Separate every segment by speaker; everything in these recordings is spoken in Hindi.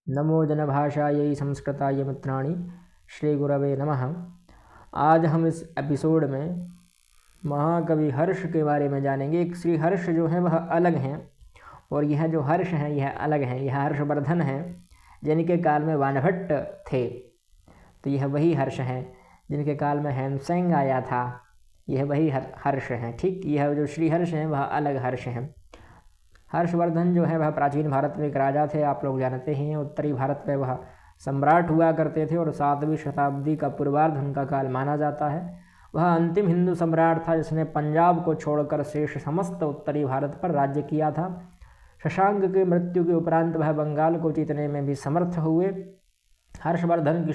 Speaker 1: नमो जनभाषायै संस्कृताय मित्राणि श्री गुरवे नमः। आज हम इस एपिसोड में महाकवि हर्ष के बारे में जानेंगे। एक श्री हर्ष जो है वह अलग हैं और यह जो हर्ष हैं यह अलग हैं। यह हर्षवर्धन हैं जिनके काल में बाणभट्ट थे, तो यह वही हर्ष हैं। जिनके काल में हेमसेंग आया था, यह वही हर्ष हैं। ठीक, यह जो श्री हर्ष हैं वह अलग हर्ष हैं। हर्षवर्धन जो है वह प्राचीन भारत में एक राजा थे, आप लोग जानते ही हैं। उत्तरी भारत में वह सम्राट हुआ करते थे और 7वीं शताब्दी का पूर्वार्ध उनका काल माना जाता है। वह अंतिम हिंदू सम्राट था जिसने पंजाब को छोड़कर शेष समस्त उत्तरी भारत पर राज्य किया था। शशांक की मृत्यु के उपरांत वह बंगाल को जीतने में भी समर्थ हुए। हर्षवर्धन के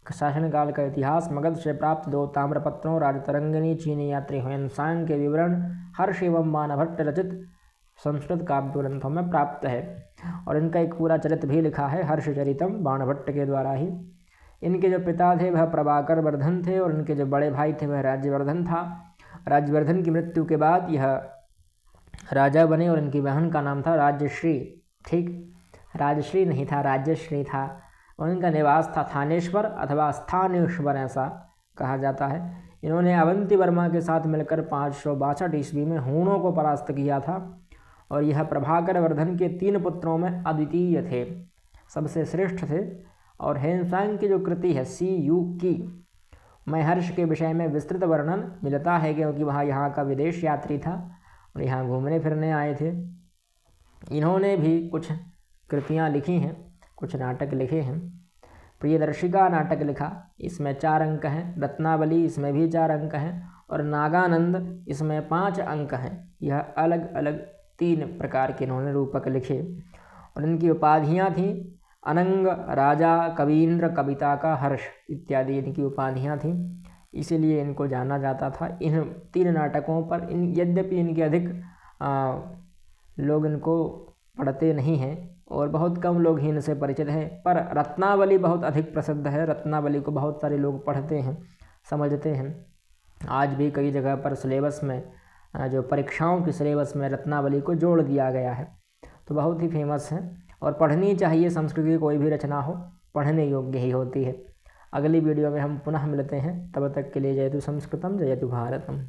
Speaker 1: शासनकाल का इतिहास मगध से प्राप्त 2 ताम्रपत्रों राजतरंगिणी, चीनी यात्री ह्वेनसांग के विवरण, हर्ष एवं बाणभट्ट रचित संस्कृत काव्य ग्रंथों में प्राप्त है और इनका एक पूरा चरित्र भी लिखा है, हर्षचरितम, बाणभट्ट के द्वारा ही। इनके जो पिता थे वह प्रभाकर वर्धन थे और इनके जो बड़े भाई थे वह राज्यवर्धन था। राज्यवर्धन की मृत्यु के बाद यह राजा बने और इनकी बहन का नाम था राज्यश्री। ठीक, राजश्री नहीं था, राज्यश्री था। और इनका निवास था थानेश्वर अथवा स्थानेश्वर, ऐसा कहा जाता है। इन्होंने अवंती वर्मा के साथ मिलकर 562 ईस्वी में हूणों को परास्त किया था और यह प्रभाकर वर्धन के 3 पुत्रों में अद्वितीय थे, सबसे श्रेष्ठ थे। और ह्वेनसांग की जो कृति है सी यू की में हर्ष के विषय में विस्तृत वर्णन मिलता है, क्योंकि वह यहाँ का विदेश यात्री था और यहाँ घूमने फिरने आए थे। इन्होंने भी कुछ कृतियाँ लिखी हैं, कुछ नाटक लिखे हैं। प्रियदर्शिका नाटक लिखा, इसमें 4 अंक हैं। रत्नावली, इसमें भी 4 अंक हैं। और नागानंद, इसमें 5 अंक हैं। यह अलग अलग 3 प्रकार के इन्होंने रूपक लिखे और इनकी उपाधियाँ थीं अनंग, राजा, कवींद्र, कविता का हर्ष इत्यादि इनकी उपाधियाँ थीं। इसीलिए इनको जाना जाता था इन 3 नाटकों पर। यद्यपि इनके अधिक लोग इनको पढ़ते नहीं हैं और बहुत कम लोग ही इनसे परिचित हैं, पर रत्नावली बहुत अधिक प्रसिद्ध है। रत्नावली को बहुत सारे लोग पढ़ते हैं, समझते हैं। आज भी कई जगह पर सिलेबस में, जो परीक्षाओं की सिलेबस में रत्नावली को जोड़ दिया गया है, तो बहुत ही फेमस है और पढ़नी चाहिए। संस्कृत की कोई भी रचना हो, पढ़ने योग्य ही होती है। अगली वीडियो में हम पुनः मिलते हैं, तब तक के लिए जयतु संस्कृतम जयतु भारतम।